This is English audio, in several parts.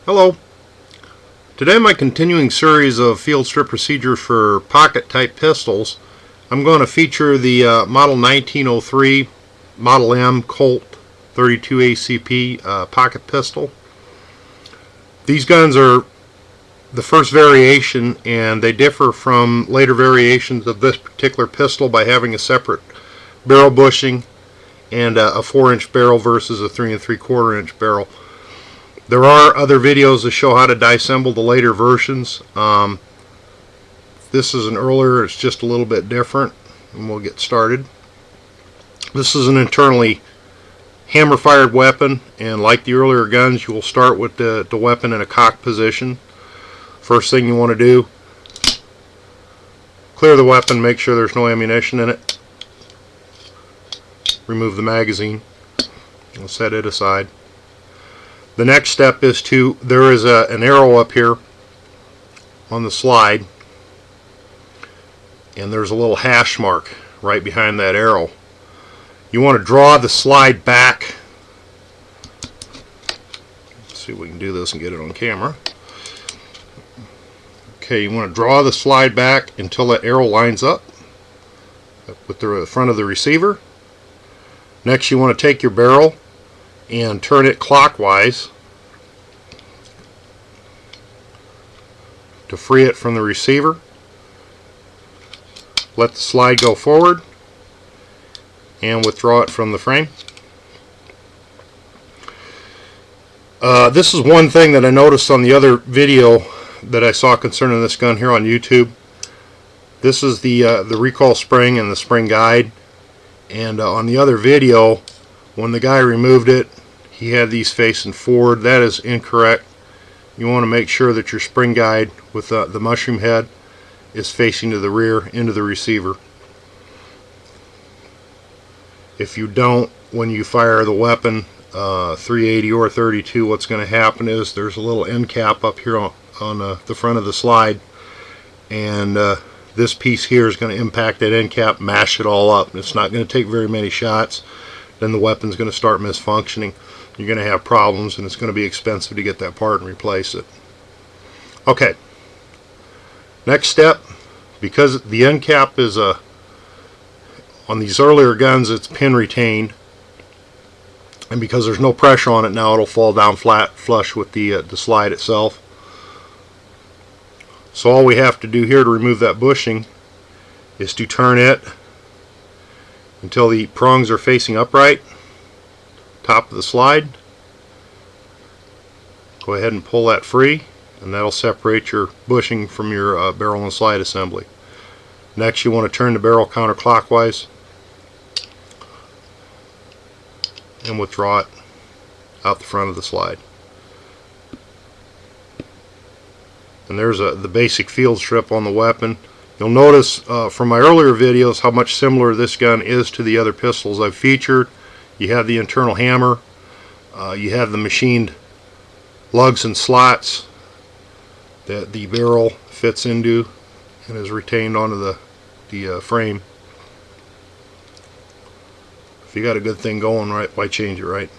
Hello. Today in my continuing series of field strip procedures for pocket type pistols, I'm going to feature the Model 1903 Model M Colt 32 ACP pocket pistol. These guns are the first variation, and they differ from later variations of this particular pistol by having a separate barrel bushing and a 4-inch barrel versus a 3 3/4-inch barrel. There are other videos that show how to disassemble the later versions. This is an earlier, it's just a little bit different, and we'll get started. This is an internally hammer-fired weapon, and like the earlier guns, you will start with the weapon in a cocked position. First thing you want to do, clear the weapon, make sure there's no ammunition in it. Remove the magazine. We'll set it aside. The next step is there is an arrow up here on the slide, and there's a little hash mark right behind that arrow. You want to draw the slide back. Let's see if we can do this and get it on camera. Okay, you want to draw the slide back until that arrow lines up with the front of the receiver. Next, you want to take your barrel and turn it clockwise to free it from the receiver. Let the slide go forward and withdraw it from the frame. This is one thing that I noticed on the other video that I saw concerning this gun here on YouTube. This is the recoil spring and the spring guide, and on the other video, when the guy removed it, he had these facing forward. That is incorrect. You want to make sure that your spring guide with the mushroom head is facing to the rear into the receiver. If you don't, when you fire the weapon 380 or 32, what's going to happen is there's a little end cap up here on the front of the slide, and this piece here is going to impact that end cap, mash it all up. It's not going to take very many shots. Then the weapon's going to start misfunctioning. You're going to have problems, and it's going to be expensive to get that part and replace it. Okay, next step, because the end cap is on these earlier guns, it's pin retained, and because there's no pressure on it now, it'll fall down flat flush with the slide itself. So all we have to do here to remove that bushing is to turn it until the prongs are facing upright, top of the slide. Go ahead and pull that free, and that'll separate your bushing from your barrel and slide assembly. Next, you want to turn the barrel counterclockwise and withdraw it out the front of the slide. And there's the basic field strip on the weapon. You'll notice from my earlier videos how much similar this gun is to the other pistols I've featured. You have the internal hammer, you have the machined lugs and slots that the barrel fits into and is retained onto the frame. If you got a good thing going, right, why change it, right?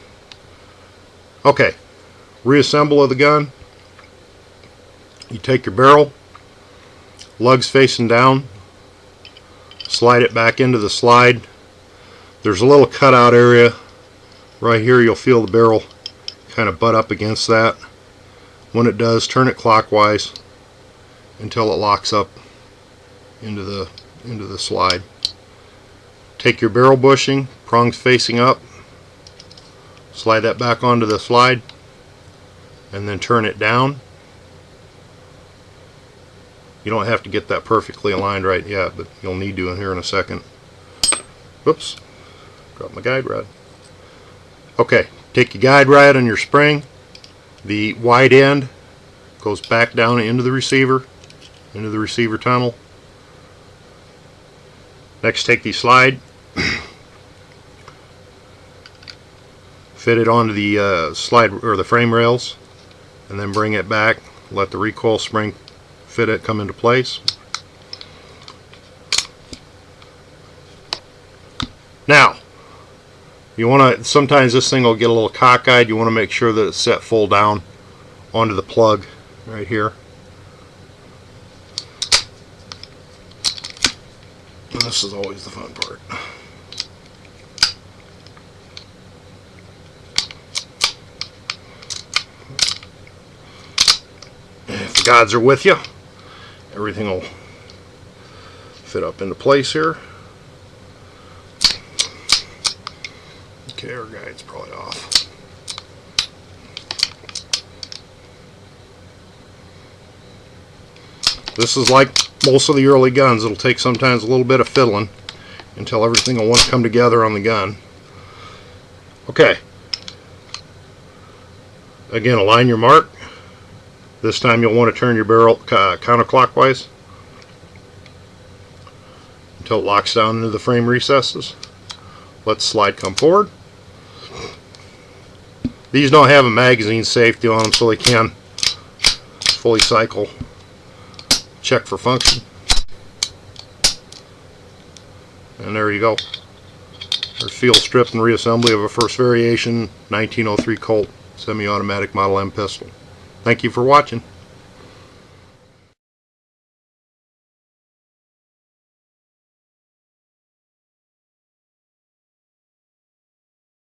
Okay, reassemble of the gun. You take your barrel, lugs facing down, slide it back into the slide. There's a little cutout area right here. You'll feel the barrel kind of butt up against that. When it does, turn it clockwise until it locks up into the slide. Take your barrel bushing, prongs facing up, slide that back onto the slide, and then turn it down. You don't have to get that perfectly aligned right yet, but you'll need to in here in a second. Whoops, dropped my guide rod. Okay, take your guide rod on your spring. The wide end goes back down into the receiver tunnel. Next, take the slide, fit it onto the slide or the frame rails, and then bring it back. Let the recoil spring fit it, come into place. Now, you want to, sometimes this thing will get a little cockeyed. You want to make sure that it's set full down onto the plug right here. And this is always the fun part. If the gods are with you, everything will fit up into place here. Okay, our guide's probably off. This is like most of the early guns. It'll take sometimes a little bit of fiddling until everything will want to come together on the gun. Okay. Again, align your mark. This time you'll want to turn your barrel counterclockwise until it locks down into the frame recesses. Let the slide come forward. These don't have a magazine safety on them, so they can fully cycle. Check for function. And there you go. There's field strip and reassembly of a first variation 1903 Colt semi-automatic Model M pistol. Thank you for watching.